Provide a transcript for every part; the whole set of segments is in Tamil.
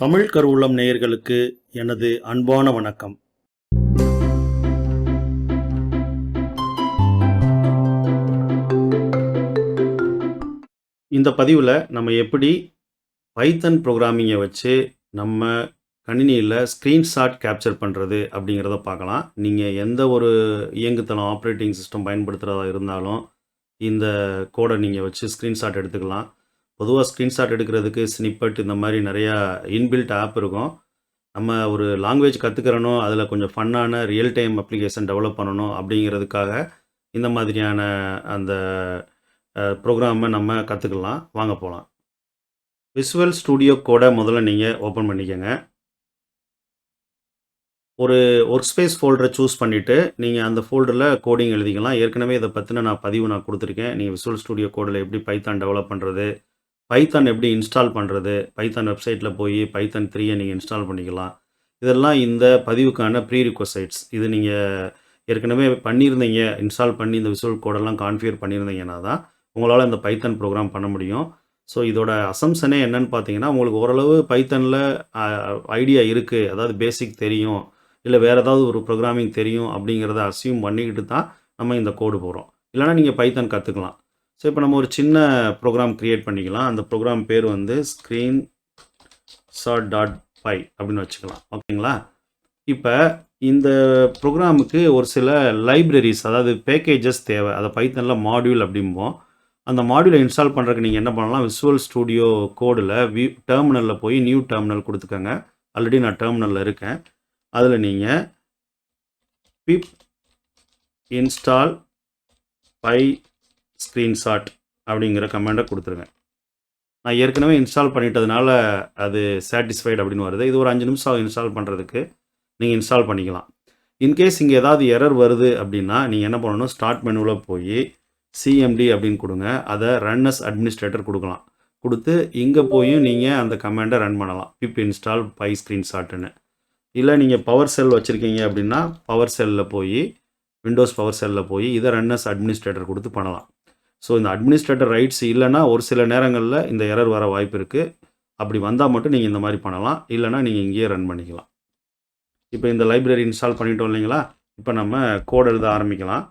தமிழ் கருவூலம் நேயர்களுக்கு எனது அன்பான வணக்கம். இந்த பதிவில் நம்ம எப்படி பைத்தன் ப்ரோக்ராமிங்கை வச்சு நம்ம கணினியில் ஸ்க்ரீன்ஷாட் கேப்சர் பண்ணுறது அப்படிங்கிறத பார்க்கலாம். நீங்கள் எந்த ஒரு இயங்குதளம் ஆப்ரேட்டிங் சிஸ்டம் பயன்படுத்துகிறதா இருந்தாலும் இந்த கோடை நீங்கள் வச்சு ஸ்க்ரீன்ஷாட் எடுத்துக்கலாம். பொதுவாக ஸ்க்ரீன்ஷாட் எடுக்கிறதுக்கு ஸ்னிப்பட் இந்த மாதிரி நிறையா இன்பில்ட் ஆப் இருக்கும். நம்ம ஒரு லாங்குவேஜ் கற்றுக்கிறனோ அதில் கொஞ்சம் ஃபன்னான ரியல் டைம் அப்ளிகேஷன் டெவலப் பண்ணணும் அப்படிங்கிறதுக்காக இந்த மாதிரியான அந்த ப்ரோக்ராமை நம்ம கற்றுக்கலாம். வாங்க போகலாம். விசுவல் ஸ்டூடியோ கோடை முதல்ல நீங்கள் ஓப்பன் பண்ணிக்கோங்க. ஒரு ஒர்க் ஸ்பேஸ் ஃபோல்டரை சூஸ் பண்ணிவிட்டு நீங்கள் அந்த ஃபோல்டரில் கோடிங் எழுதிக்கலாம். ஏற்கனவே இதை பற்றின பதிவு நான் கொடுத்துருக்கேன். நீங்கள் விசுவல் ஸ்டூடியோ கோடில் எப்படி பைத்தான் டெவலப் பண்ணுறது, பைத்தான் எப்படி இன்ஸ்டால் பண்ணுறது, பைத்தான் வெப்சைட்டில் போய் பைத்தான் 3 நீங்கள் இன்ஸ்டால் பண்ணிக்கலாம். இதெல்லாம் இந்த பதிவுக்கான ப்ரீ ரிக்வசைட்ஸ். இது நீங்கள் ஏற்கனவே பண்ணியிருந்தீங்க, இன்ஸ்டால் பண்ணி இந்த விசுவல் கோடெல்லாம் கான்ஃபிகர் பண்ணியிருந்தீங்கன்னா தான் உங்களால் இந்த பைத்தான் ப்ரோக்ராம் பண்ண முடியும். ஸோ இதோட அசம்ஷனே என்னன்னு பார்த்தீங்கன்னா, உங்களுக்கு ஓரளவு பைத்தனில் ஐடியா இருக்குது, அதாவது பேசிக் தெரியும், இல்லை வேறு ஏதாவது ஒரு ப்ரோக்ராமிங் தெரியும் அப்படிங்கிறத அசியூம் பண்ணிக்கிட்டு தான் நம்ம இந்த கோடு போகிறோம். இல்லைனா நீங்கள் பைத்தான் கற்றுக்கலாம். ஸோ இப்போ நம்ம ஒரு சின்ன ப்ரோக்ராம் க்ரியேட் பண்ணிக்கலாம். அந்த ப்ரோக்ராம் பேர் வந்து screenshot.py அப்படின்னு வச்சுக்கலாம். ஓகேங்களா? இப்போ இந்த ப்ரோக்ராமுக்கு ஒரு சில லைப்ரரிஸ், அதாவது பேக்கேஜஸ் தேவை. அதை பைத்தனில் மாடியூல் அப்படிம்போம். அந்த மாடியூலை இன்ஸ்டால் பண்ணுறதுக்கு நீங்கள் என்ன பண்ணலாம், விசுவல் ஸ்டூடியோ கோடில் டெர்மினலில் போய் நியூ டெர்மினல் கொடுத்துக்கோங்க. ஆல்ரெடி நான் டெர்மினலில் இருக்கேன். அதில் நீங்கள் pip install pyscreenshot அப்படிங்கிற கமெண்டை கொடுத்துருங்க. நான் ஏற்கனவே இன்ஸ்டால் பண்ணிட்டதுனால அது சாட்டிஸ்ஃபைடு அப்படின்னு வருது. இது ஒரு 5 நிமிஷம் இன்ஸ்டால் பண்ணுறதுக்கு நீங்கள் இன்ஸ்டால் பண்ணிக்கலாம். இன்கேஸ் இங்கே ஏதாவது எரர் வருது அப்படின்னா நீங்கள் என்ன பண்ணணும், ஸ்டார்ட் மெனுவில் போய் சிஎம்டி அப்படின்னு கொடுங்க. அதை ரன் அஸ் அட்மினிஸ்ட்ரேட்டர் கொடுக்கலாம். கொடுத்து இங்கே போயும் நீங்கள் அந்த கமெண்டை ரன் பண்ணலாம், pip install pyscreenshotன்னு. இல்லை நீங்கள் பவர் செல் வச்சுருக்கீங்க அப்படின்னா பவர் செல்லில் போய் விண்டோஸ் பவர் செல்லில் போய் இதை ரன் அஸ் அட்மினிஸ்ட்ரேட்டர் கொடுத்து பண்ணலாம். ஸோ இந்த அட்மினிஸ்ட்ரேட்டர் ரைட்ஸ் இல்லைனா ஒரு சில நேரங்களில் இந்த எரர் வர வாய்ப்பு இருக்குது. அப்படி வந்தால் மட்டும் நீங்கள் இந்த மாதிரி பண்ணலாம். இல்லைனா நீங்கள் இங்கேயே ரன் பண்ணிக்கலாம். இப்போ இந்த லைப்ரரி இன்ஸ்டால் பண்ணிட்டோம் இல்லைங்களா? இப்போ நம்ம கோட் எழுத ஆரம்பிக்கலாம்.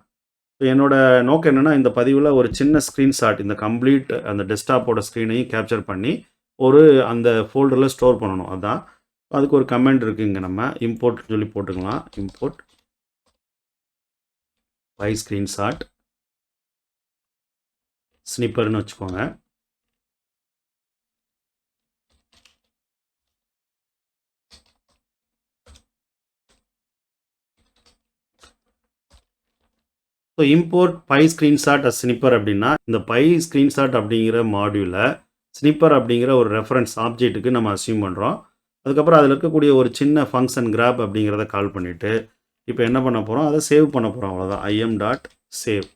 ஸோ என்னோடய நோக்கம் என்னென்னா, இந்த பதிவில் ஒரு சின்ன ஸ்க்ரீன்ஷாட், இந்த கம்ப்ளீட் அந்த டெஸ்க்டாப்போட ஸ்க்ரீனையும் கேப்சர் பண்ணி ஒரு அந்த ஃபோல்டரில் ஸ்டோர் பண்ணணும். அதுதான். அதுக்கு ஒரு கமெண்ட் இருக்குது. இங்கே நம்ம இம்போர்ட் சொல்லி போட்டுக்கலாம். இம்போர்ட் pyscreenshot ஸ்னிப்பர்னு வச்சுக்கோங்க. So import pyscreenshot as sniffer அப்படின்னா, இந்த pyscreenshot அப்படிங்கிற மாடியூலை ஸ்னிப்பர் அப்படிங்கிற ஒரு ரெஃபரன்ஸ் ஆப்ஜெக்ட்டுக்கு நம்ம அசியூம் பண்ணுறோம். அதுக்கப்புறம் அதில் இருக்கக்கூடிய ஒரு சின்ன ஃபங்க்ஷன் கிராப் அப்படிங்கிறத கால் பண்ணிவிட்டு இப்போ என்ன பண்ண போகிறோம், அதை சேவ் பண்ண போகிறோம். அவ்வளோதான். im.save.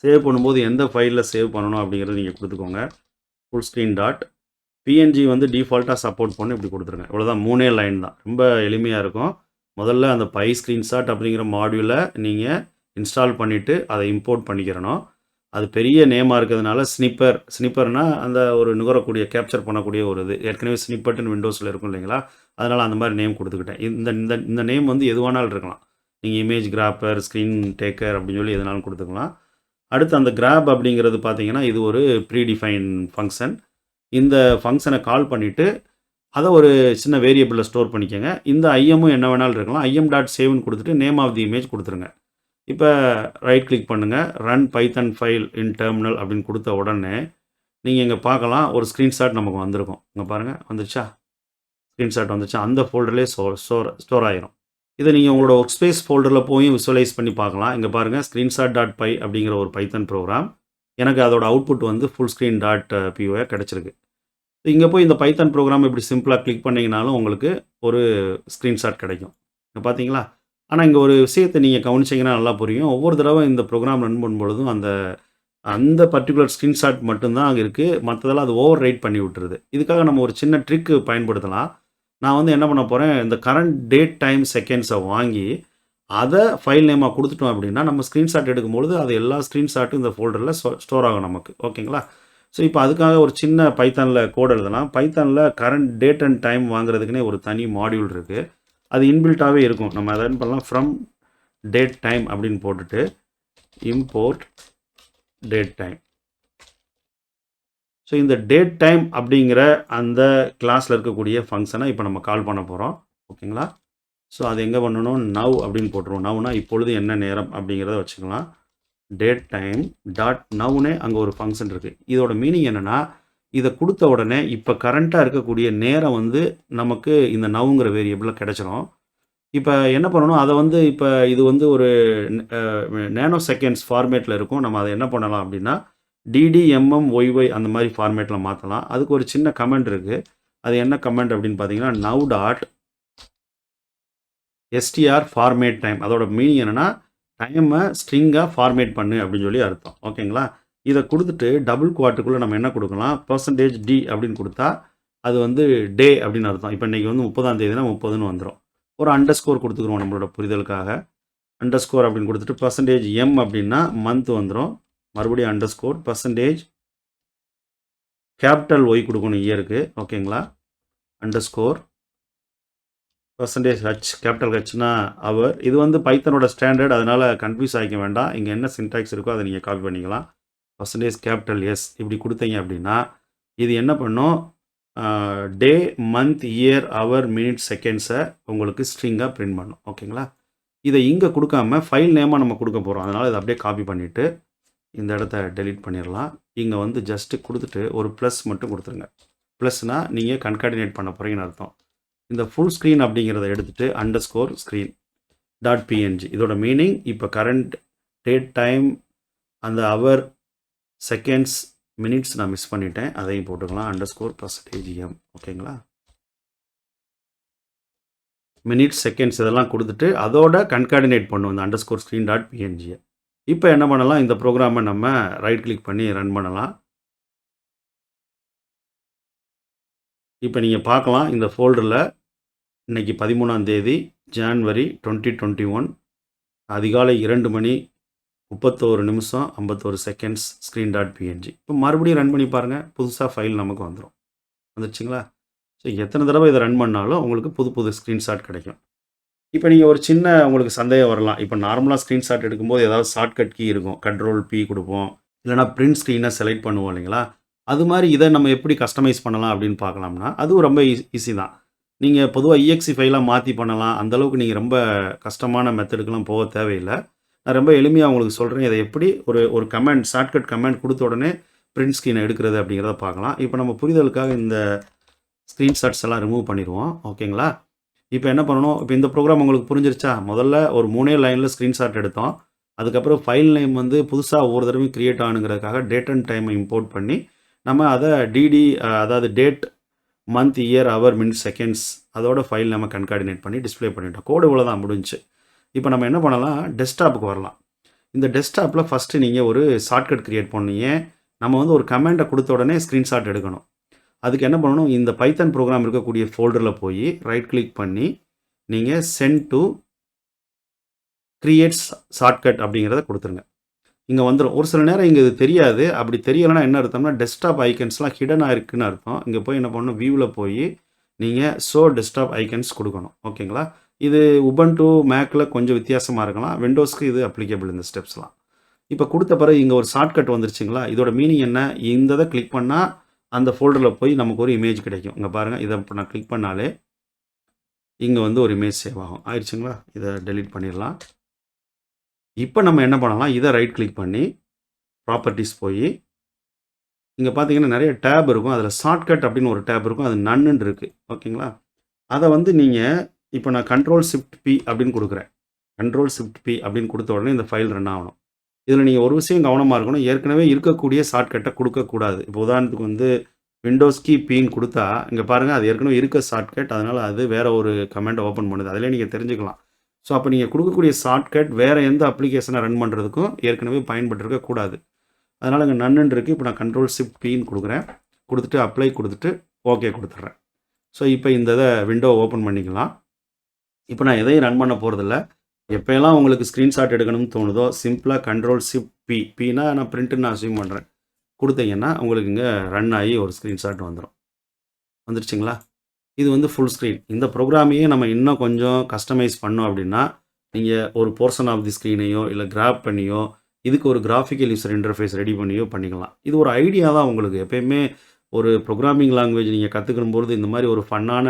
சேவ் பண்ணும்போது எந்த ஃபைலில் சேவ் பண்ணணும் அப்படிங்கிறத நீங்கள் கொடுத்துக்கோங்க. ஃபுல் ஸ்க்ரீன் டாட் பிஎன்ஜி வந்து டிஃபால்ட்டாக சப்போர்ட் பண்ணி இப்படி கொடுத்துருங்க. இவ்வளோதான். 3 லைன் தான். ரொம்ப எளிமையாக இருக்கும். முதல்ல அந்த pyscreenshot அப்படிங்கிற மாடியூலை நீங்கள் இன்ஸ்டால் பண்ணிவிட்டு அதை இம்போர்ட் பண்ணிக்கிறணும். அது பெரிய நேமாக இருக்கிறதுனால ஸ்னிப்பர்னால் அந்த ஒரு நுகரக்கூடிய கேப்சர் பண்ணக்கூடிய ஒரு இது. ஏற்கனவே ஸ்னிப்பட்டுன்னு விண்டோஸில் இருக்கும் இல்லைங்களா? அதனால் அந்த மாதிரி நேம் கொடுத்துக்கிட்டேன். இந்த நேம் வந்து எதுவானாலும் இருக்கலாம். நீங்கள் இமேஜ் கிராப்பர், ஸ்க்ரீன் டேக்கர் அப்படின்னு சொல்லி எதுனாலும் கொடுத்துக்கலாம். அடுத்து அந்த கிராப் அப்படிங்கிறது பார்த்தீங்கன்னா, இது ஒரு ப்ரீடிஃபைன் ஃபங்க்ஷன். இந்த ஃபங்க்ஷனை கால் பண்ணிவிட்டு அதை ஒரு சின்ன வேரியபிளில் ஸ்டோர் பண்ணிக்கோங்க. இந்த ஐஎம்மும் என்ன வேணாலும் இருக்கலாம். im.saveன்னு கொடுத்துட்டு நேம் ஆஃப் தி இமேஜ் கொடுத்துருங்க. இப்போ ரைட் கிளிக் பண்ணுங்கள், ரன் பைத்தன் ஃபைல் இன் டெர்மினல் அப்படின்னு கொடுத்த உடனே நீங்கள் இங்கே பார்க்கலாம், ஒரு ஸ்க்ரீன்ஷாட் நமக்கு வந்திருக்கும். இங்கே பாருங்கள், வந்துச்சா? ஸ்க்ரீன்ஷாட் வந்துச்சா? அந்த ஃபோல்டர்லேயே ஸ்டோர் ஆயிரும். இதை நீங்கள் உங்களோட ஒர்க் ஸ்பேஸ் ஃபோல்டரில் போய் விசுவலைஸ் பண்ணி பார்க்கலாம். இங்கே பாருங்கள், screenshot.py அப்படிங்கிற ஒரு பைத்தன் ப்ரோக்ராம். எனக்கு அதோட அவுட்புட் வந்து ஃபுல் ஸ்க்ரீன் டாட் பிஓ கிடச்சிருக்கு. இங்கே போய் இந்த பைத்தன் ப்ரோக்ராம் இப்படி சிம்பிளாக கிளிக் பண்ணிங்கனாலும் உங்களுக்கு ஒரு ஸ்க்ரீன்ஷாட் கிடைக்கும். இங்கே பார்த்தீங்களா? ஆனால் இங்கே ஒரு விஷயத்தை நீங்கள் கவனிச்சிங்கன்னா நல்லா புரியும். ஒவ்வொரு தடவை இந்த ப்ரோக்ராம் ரன் பண்ணும்பொழுதும் அந்த பர்டிகுலர் ஸ்க்ரீன்ஷாட் மட்டும்தான் அங்கே இருக்குது. மற்றதெல்லாம் அது ஓவர் ரைட் பண்ணி விட்டுருது. இதுக்காக நம்ம ஒரு சின்ன ட்ரிக்கு பயன்படுத்தலாம். நான் வந்து என்ன பண்ண போகிறேன், இந்த கரண்ட் டேட் டைம் செகண்ட்ஸை வாங்கி அதை ஃபைல் நேமாக கொடுத்துட்டோம் அப்படின்னா நம்ம ஸ்க்ரீன்ஷாட் எடுக்கும்பொழுது அது எல்லா ஸ்க்ரீன்ஷாட்டும் இந்த ஃபோல்டரில் ஸ்டோர் ஆகும் நமக்கு. ஓகேங்களா? ஸோ இப்போ அதுக்காக ஒரு சின்ன பைத்தானில் கோட் எழுதலாம். பைத்தானில் கரண்ட் டேட் அண்ட் டைம் வாங்குறதுக்குன்னே ஒரு தனி மாடியூல் இருக்குது. அது இன்பில்ட்டாகவே இருக்கும். நம்ம அதை என்ன பண்ணலாம், ஃப்ரம் டேட் டைம் அப்படின்னு போட்டுட்டு இம்போர்ட் டேட் டைம். ஸோ இந்த டேட் டைம் அப்படிங்கிற அந்த கிளாஸில் இருக்கக்கூடிய ஃபங்க்ஷனை இப்போ நம்ம கால் பண்ண போகிறோம். ஓகேங்களா? ஸோ அது எங்கே பண்ணணும், நவ் அப்படின்னு போட்டுருவோம். நவ்னா இப்பொழுது என்ன நேரம் அப்படிங்கிறத வச்சுக்கலாம். டேட் டைம் டாட் நவ்னே அங்கே ஒரு ஃபங்க்ஷன் இருக்குது. இதோட மீனிங் என்னென்னா, இதை கொடுத்த உடனே இப்போ கரண்ட்டாக இருக்கக்கூடிய நேரம் வந்து நமக்கு இந்த நவ்ங்கிற வேரியபிளில் கிடச்சிரும். இப்போ என்ன பண்ணணும், அதை வந்து இப்போ இது வந்து ஒரு நேனோ செகண்ட்ஸ் ஃபார்மேட்டில் இருக்கும். நம்ம அதை என்ன பண்ணலாம் அப்படின்னா DDMMYY அந்த மாதிரி ஃபார்மேட்டில் மாற்றலாம். அதுக்கு ஒரு சின்ன கமெண்ட் இருக்குது. அது என்ன கமெண்ட் அப்படின்னு பார்த்தீங்கன்னா, now dot str format time. அதோட மீனிங் என்னென்னா, டைமை ஸ்ட்ரிங்காக ஃபார்மேட் பண்ணு அப்படின்னு சொல்லி அர்த்தம். ஓகேங்களா? இதை கொடுத்துட்டு டபுள் குவாட்டுக்குள்ளே நம்ம என்ன கொடுக்கலாம், %d அப்படின்னு கொடுத்தா அது வந்து டே அப்படின்னு அர்த்தம். இப்போ இன்றைக்கி வந்து 30ஆம் தேதினா 30ன்னு வந்துடும். ஒரு அண்டர்ஸ்கோர் கொடுத்துக்குறோம் நம்மளோட புரிதலுக்காக. அண்டர்ஸ்கோர் அப்படின்னு கொடுத்துட்டு %m அப்படின்னா மந்த் வந்துடும். மறுபடியும் அண்டர்ஸ்கோர் கேபிட்டல் ஒய் கொடுக்கணும் இயருக்கு. ஓகேங்களா? அண்டர்ஸ்கோர் %h கேபிட்டல் ஹெச்னா அவர். இது வந்து பைத்தனோட ஸ்டாண்டர்ட், அதனால் கன்ஃபியூஸ் ஆகிக்க வேண்டாம். இங்கே என்ன சின்டாக்ஸ் இருக்கோ அதை நீங்கள் காப்பி பண்ணிக்கலாம். கேபிட்டல் எஸ் இப்படி கொடுத்தீங்க அப்படின்னா இது என்ன பண்ணும், டே மந்த் இயர் அவர் மினிட் செகண்ட்ஸை உங்களுக்கு ஸ்ட்ரிங்காக பிரிண்ட் பண்ணும். ஓகேங்களா? இதை இங்கே கொடுக்காம ஃபைல் நேமாக நம்ம கொடுக்க போகிறோம். அதனால் இதை அப்படியே காப்பி பண்ணிவிட்டு இந்த இடத்த டெலீட் பண்ணிடலாம். இங்கே வந்து ஜஸ்ட்டு கொடுத்துட்டு ஒரு ப்ளஸ் மட்டும் கொடுத்துருங்க. ப்ளஸ்னால் நீங்கள் கன்கார்டினேட் பண்ண போகிறீங்கன்னு அர்த்தம். இந்த ஃபுல் ஸ்க்ரீன் அப்படிங்கிறத எடுத்துகிட்டு அண்டர்ஸ்கோர் ஸ்க்ரீன் டாட் பிஎன்ஜி. இதோட மீனிங் இப்போ கரண்ட் டேட் டைம் அந்த அவர் செகண்ட்ஸ் மினிட்ஸ் நான் மிஸ் பண்ணிட்டேன், அதையும் போட்டுக்கலாம். Underscore %m. ஓகேங்களா? மினிட்ஸ் செகண்ட்ஸ் இதெல்லாம் கொடுத்துட்டு அதோட கன்கார்டினேட் பண்ணுவோம் இந்த அண்டர்ஸ்கோர் ஸ்க்ரீன் டாட் பிஎன்ஜியை. இப்போ என்ன பண்ணலாம், இந்த ப்ரோக்ராமை நம்ம ரைட் கிளிக் பண்ணி ரன் பண்ணலாம். இப்போ நீங்கள் பார்க்கலாம், இந்த ஃபோல்டரில் இன்றைக்கி 13ஆம் தேதி ஜான்வரி 2021 அதிகாலை 2 மணி 31 நிமிஷம் 51 செகண்ட்ஸ் ஸ்க்ரீன் டாட் பிஎன்ஜி. இப்போ மறுபடியும் ரன் பண்ணி பாருங்கள், புதுசாக ஃபைல் நமக்கு வந்துடும். வந்துருச்சுங்களா? ஸோ எத்தனை தடவை இதை ரன் பண்ணாலும் உங்களுக்கு புது ஸ்க்ரீன்ஷாட் கிடைக்கும். இப்போ நீங்கள் ஒரு சின்ன உங்களுக்கு சந்தேகம் வரலாம். இப்போ நார்மலாக ஸ்க்ரீன்ஷாட் எடுக்கும்போது ஏதாவது ஷார்ட்கட் கீ இருக்கும். Ctrl+P கொடுப்போம், இல்லைனா பிரிண்ட் ஸ்க்ரீனை செலக்ட் பண்ணுவோம் இல்லைங்களா? அது மாதிரி இதை நம்ம எப்படி கஸ்டமைஸ் பண்ணலாம் அப்படின்னு பார்க்கலாம்னா அதுவும் ரொம்ப ஈஸி தான். நீங்கள் பொதுவாக EXE ஃபைலாக மாற்றி பண்ணலாம். அந்தளவுக்கு நீங்கள் ரொம்ப கஷ்டமான மெத்தடுக்கெலாம் போக தேவையில்லை. நான் ரொம்ப எளிமையாக உங்களுக்கு சொல்கிறேன். இதை எப்படி ஒரு கமெண்ட் ஷார்ட்கட் கமெண்ட் கொடுத்த உடனே பிரிண்ட் ஸ்க்ரீனை எடுக்கிறது அப்படிங்கிறத பார்க்கலாம். இப்போ நம்ம புரிதலுக்காக இந்த ஸ்க்ரீன்ஷாட்ஸ் எல்லாம் ரிமூவ் பண்ணிடுவோம். ஓகேங்களா? இப்போ என்ன பண்ணணும், இப்போ இந்த ப்ரோக்ராம் உங்களுக்கு புரிஞ்சிருச்சா? முதல்ல ஒரு 3 லைனில் ஸ்க்ரீன்ஷாட் எடுத்தோம். அதுக்கப்புறம் ஃபைல் நேம் வந்து புதுசாக ஒவ்வொரு தடவையும் கிரியேட் ஆகணுங்கிறதுக்காக டேட் அண்ட் டைமை இம்போர்ட் பண்ணி நம்ம அதை அதாவது டேட் மந்த் இயர் அவர் மினிட் செகண்ட்ஸ் அதோட ஃபைல் நம்ம கன்கார்டினேட் பண்ணி டிஸ்பிளே பண்ணிட்டோம். கோடு இவ்வளோ தான் முடிஞ்சு. இப்போ நம்ம என்ன பண்ணலாம், டெஸ்க்டாப்புக்கு வரலாம். இந்த டெஸ்க்டாப்பில் ஃபஸ்ட்டு நீங்கள் ஒரு ஷார்ட்கட் கிரியேட் பண்ணீங்க. நம்ம வந்து ஒரு கமெண்ட்டை கொடுத்த உடனே ஸ்க்ரீன்ஷாட் எடுக்கணும். அதுக்கு என்ன பண்ணணும், இந்த பைத்தன் ப்ரோக்ராம் இருக்கக்கூடிய ஃபோல்டரில் போய் ரைட் கிளிக் பண்ணி நீங்கள் சென்ட் டு கிரியேட் ஷார்ட்கட் அப்படிங்கிறத கொடுத்துருங்க. இங்கே வந்துடும். ஒரு சில நேரம் இங்கே இது தெரியாது. அப்படி தெரியலைன்னா என்ன அர்த்தம்னா டெஸ்க்டாப் ஐக்கன்ஸ்லாம் ஹிடனாக இருக்குன்னு அர்த்தம். இங்கே போய் என்ன பண்ணணும், வியூவில் போய் நீங்கள் ஷோ டெஸ்க்டாப் ஐக்கன்ஸ் கொடுக்கணும். ஓகேங்களா? இது உபுண்டு மேக்கில் கொஞ்சம் வித்தியாசமாக இருக்கலாம். விண்டோஸ்க்கு இது அப்ளிகபிள் இந்த ஸ்டெப்ஸ்லாம். இப்போ கொடுத்த பிறகு இங்கே ஒரு ஷார்ட்கட் வந்துருச்சுங்களா? இதோட மீனிங் என்ன, இந்த இதை கிளிக் பண்ணால் அந்த ஃபோல்டரில் போய் நமக்கு ஒரு இமேஜ் கிடைக்கும். இங்கே பாருங்கள், இதை இப்போ நான் கிளிக் பண்ணாலே இங்கே வந்து ஒரு இமேஜ் சேவ் ஆகும். ஆயிடுச்சுங்களா? இதை டெலீட் பண்ணிடலாம். இப்போ நம்ம என்ன பண்ணலாம், இதை ரைட் கிளிக் பண்ணி ப்ராப்பர்ட்டிஸ் போய் இங்கே பார்த்தீங்கன்னா நிறைய டேப் இருக்கும். அதில் ஷார்ட்கட் அப்படின்னு ஒரு டேப் இருக்கும். அது நன்னு இருக்குது. ஓகேங்களா? அதை வந்து நீங்கள் இப்போ நான் Ctrl+Shift+P அப்படின்னு கொடுக்குறேன். Ctrl+Shift+P அப்படின்னு கொடுத்த உடனே இந்த ஃபைல் ரன் ஆகணும். இதில் நீங்கள் ஒரு விஷயம் கவனமாக இருக்கணும், ஏற்கனவே இருக்கக்கூடிய ஷார்ட்கட்டை கொடுக்கக்கூடாது. இப்போ உதாரணத்துக்கு வந்து விண்டோஸ் கீ பீன்னு கொடுத்தா இங்கே பாருங்கள், அது ஏற்கனவே இருக்க ஷார்ட்கட், அதனால் அது வேறு ஒரு கமெண்ட்டை ஓப்பன் பண்ணுது. அதிலே நீங்கள் தெரிஞ்சுக்கலாம். ஸோ அப்போ நீங்கள் கொடுக்கக்கூடிய ஷார்ட்கட் வேறு எந்த அப்ளிகேஷனை ரன் பண்ணுறதுக்கும் ஏற்கனவே பயன்பட்டுருக்கக்கூடாது. அதனால் இங்கே நன்னு இருக்குது. இப்போ நான் Ctrl+Shift+Pன்னு கொடுக்குறேன். கொடுத்துட்டு அப்ளை கொடுத்துட்டு ஓகே கொடுத்துட்றேன். ஸோ இப்போ இந்த இதை விண்டோ ஓப்பன் பண்ணிக்கலாம். இப்போ நான் எதையும் ரன் பண்ண போகிறதில்ல. எப்போயெல்லாம் உங்களுக்கு ஸ்க்ரீன்ஷாட் எடுக்கணும்னு தோணுதோ சிம்பிளாக Ctrl+Shift+P, Pனா நான் பிரிண்ட்டுன்னு நான் அசியூம் பண்ணுறேன், குடுத்தீங்கன்னா, உங்களுக்கு இங்க ரன் ஆயி ஒரு ஸ்க்ரீன்ஷாட் வந்துரும். வந்துருச்சுங்களா? இது வந்து ஃபுல் ஸ்க்ரீன். இந்த ப்ரோகிராமையே நம்ம இன்னும் கொஞ்சம் கஸ்டமைஸ் பண்ணோம் அப்டின்னா, நீங்க ஒரு போர்ஷன் ஆஃப் தி ஸ்க்ரீனையோ, இல்ல கிராப் பண்ணியோ, இதுக்கு ஒரு கிராஃபிக்கல் யூசர் இன்டர்ஃபேஸ் ரெடி பண்ணியோ பண்ணிக்கலாம். இது ஒரு ஐடியா தான் உங்களுக்கு. எப்பயுமே ஒரு ப்ரோகிராமிங் லாங்குவேஜ் நீங்க கத்துக்கும்பொழுது, இந்த மாரி ஒரு ஃபன்னான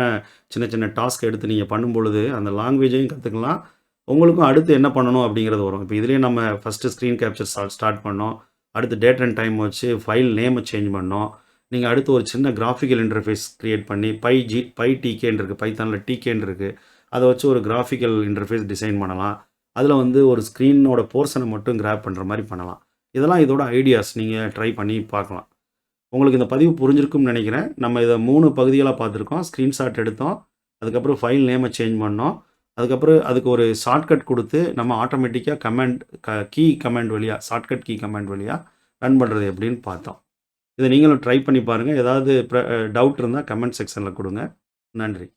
சின்ன சின்ன டாஸ்க் எடுத்து நீங்க பண்ணும்பொழுது, அந்த லாங்குவேஜையும் கத்துக்கலாம். உங்களுக்கும் அடுத்து என்ன பண்ணணும் அப்டிங்கிறது வரும். இப்ப இதுலயே நம்ம ஃபர்ஸ்ட்டு ஸ்க்ரீன் கேப்சர் ஸ்டார்ட் பண்ணோம். அடுத்து டேட் அண்ட் டைம் வச்சு ஃபைல் நேம சேஞ்ச் பண்ணோம். நீங்க அடுத்து ஒரு சின்ன கிராஃபிக்கல் இன்டர்ஃபேஸ் கிரியேட் பண்ணி பைடிகேன்னு இருக்கு. பைத்தான்ல டிகேன்னு இருக்கு. அத வச்சு ஒரு கிராஃபிக்கல் இன்டர்ஃபேஸ் டிசைன் பண்ணலாம். அதுல வந்து ஒரு ஸ்க்ரீனோட போர்ஷன மட்டும் கிராப் பண்ற மாரி பண்ணலாம். இதெல்லாம் இதோட ஐடியாஸ். நீங்க ட்ரை பண்ணி பார்க்கலாம். உங்களுக்கு இந்த பதிவு புரிஞ்சிருக்கும்னு நெனைக்கிறேன். நம்ம இத 3 பகுதிகளா பார்த்துருக்கோம். ஸ்க்ரீன்ஷாட் எடுத்தோம். அதுக்கப்புறம் ஃபைல் நேம சேஞ்ச் பண்ணோம். அதுக்கப்புறம் அதுக்கு ஒரு ஷார்ட்கட் குடுத்து நம்ம ஆட்டோமேட்டிக்கா கீ கமாண்ட் வழியா ஷார்ட்கட் கீ கமாண்ட் வழியா ரன் பண்றது எப்படின்னு பார்த்தோம். இத நீங்களும் ட்ரை பண்ணி பாருங்க. ஏதாவது டவுட் இருந்தா கமெண்ட் செக்ஷன்ல குடுங்க. நன்றி.